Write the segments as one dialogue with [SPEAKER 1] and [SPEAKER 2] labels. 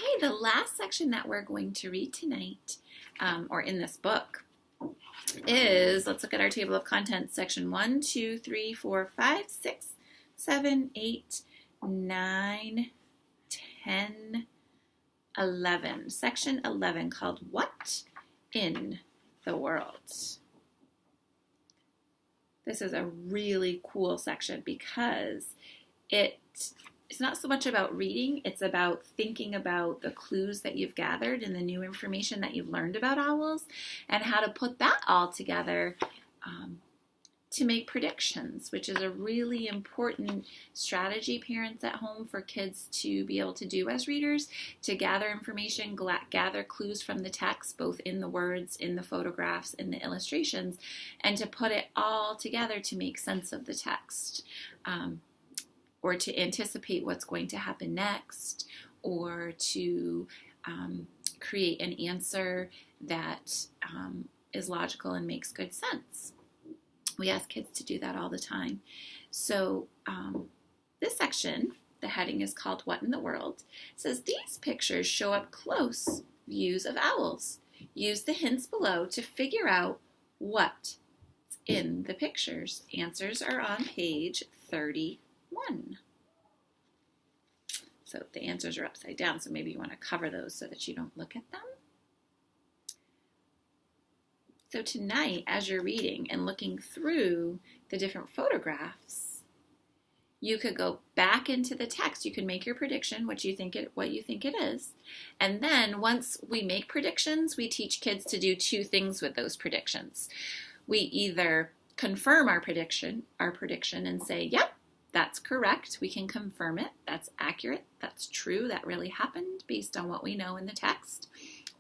[SPEAKER 1] Okay, the last section that we're going to read tonight, or in this book, is, let's look at our table of contents, section 1, 2, 3, 4, 5, 6, 7, 8, 9, 10, 11. Section 11 called What in the World? This is a really cool section because it's not so much about reading, it's about thinking about the clues that you've gathered and the new information that you've learned about owls and how to put that all together to make predictions, which is a really important strategy, parents at home, for kids to be able to do as readers, to gather information, gather clues from the text, both in the words, in the photographs, in the illustrations, and to put it all together to make sense of the text. Or to anticipate what's going to happen next, or to create an answer that is logical and makes good sense. We ask kids to do that all the time. So this section, the heading is called What in the World, says these pictures show up close views of owls. Use the hints below to figure out what's in the pictures. Answers are on page 31. So the answers are upside down, so maybe you want to cover those so that you don't look at them. So tonight, as you're reading and looking through the different photographs, you could go back into the text. You can make your prediction, what you think it is. And then once we make predictions, we teach kids to do two things with those predictions. We either confirm our prediction and say, yep, that's correct. We can confirm it. That's accurate. That's true. That really happened based on what we know in the text.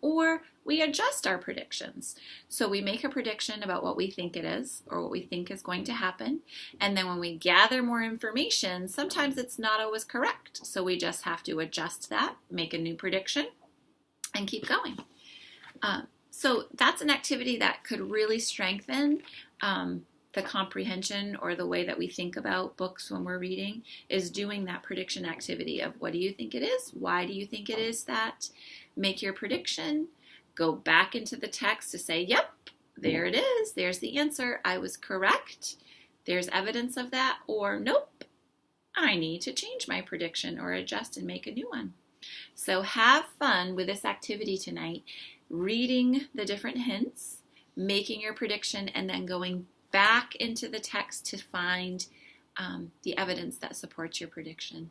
[SPEAKER 1] Or we adjust our predictions. So we make a prediction about what we think it is or what we think is going to happen. And then when we gather more information, sometimes it's not always correct. So we just have to adjust that, make a new prediction, and keep going. So that's an activity that could really strengthen the comprehension or the way that we think about books when we're reading, is doing that prediction activity of what do you think it is? Why do you think it is that? Make your prediction, go back into the text to say, yep, there it is. There's the answer. I was correct. There's evidence of that. Or nope, I need to change my prediction or adjust and make a new one. So have fun with this activity tonight, reading the different hints, making your prediction, and then going back into the text to find the evidence that supports your prediction.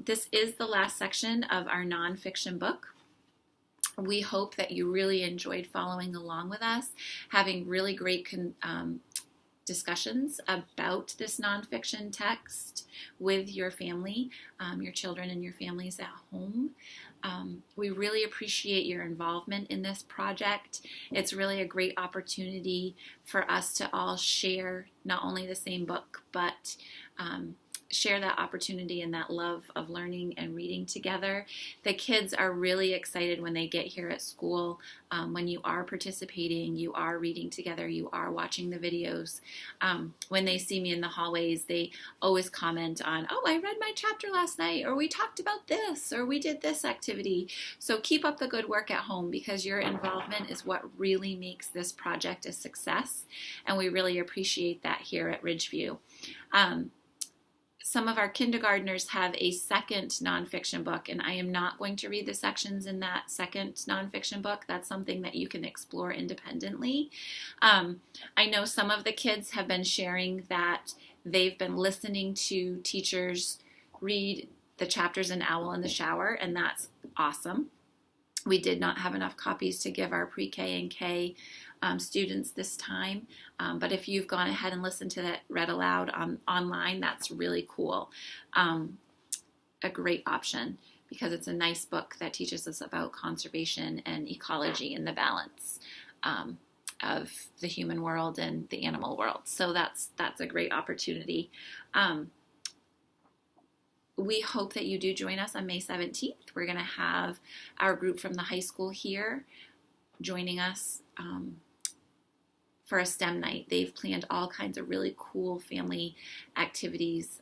[SPEAKER 1] This is the last section of our nonfiction book. We hope that you really enjoyed following along with us, having really great discussions about this nonfiction text with your family, your children and your families at home. We really appreciate your involvement in this project. It's really a great opportunity for us to all share not only the same book, but share that opportunity and that love of learning and reading together. The kids are really excited when they get here at school, when you are participating, you are reading together, you are watching the videos. When they see me in the hallways, they always comment on, oh, I read my chapter last night, or we talked about this, or we did this activity. So keep up the good work at home, because your involvement is what really makes this project a success, and we really appreciate that here at Ridgeview. Some of our kindergartners have a second nonfiction book, and I am not going to read the sections in that second nonfiction book. That's something that you can explore independently. I know some of the kids have been sharing that they've been listening to teachers read the chapters in Owl in the Shower, and that's awesome. We did not have enough copies to give our pre-K and K students this time, but if you've gone ahead and listened to that read aloud online, that's really cool. A great option, because it's a nice book that teaches us about conservation and ecology and the balance of the human world and the animal world. So that's a great opportunity. We hope that you do join us on May 17th. We're going to have our group from the high school here joining us for a STEM night. They've planned all kinds of really cool family activities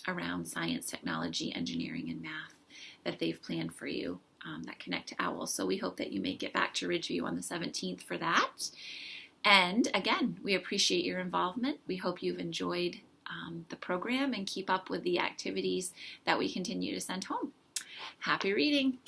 [SPEAKER 1] around science, technology, engineering, and math that they've planned for you that connect to OWL. So we hope that you make it back to Ridgeview on the 17th for that. And again, we appreciate your involvement. We hope you've enjoyed the program and keep up with the activities that we continue to send home. Happy reading!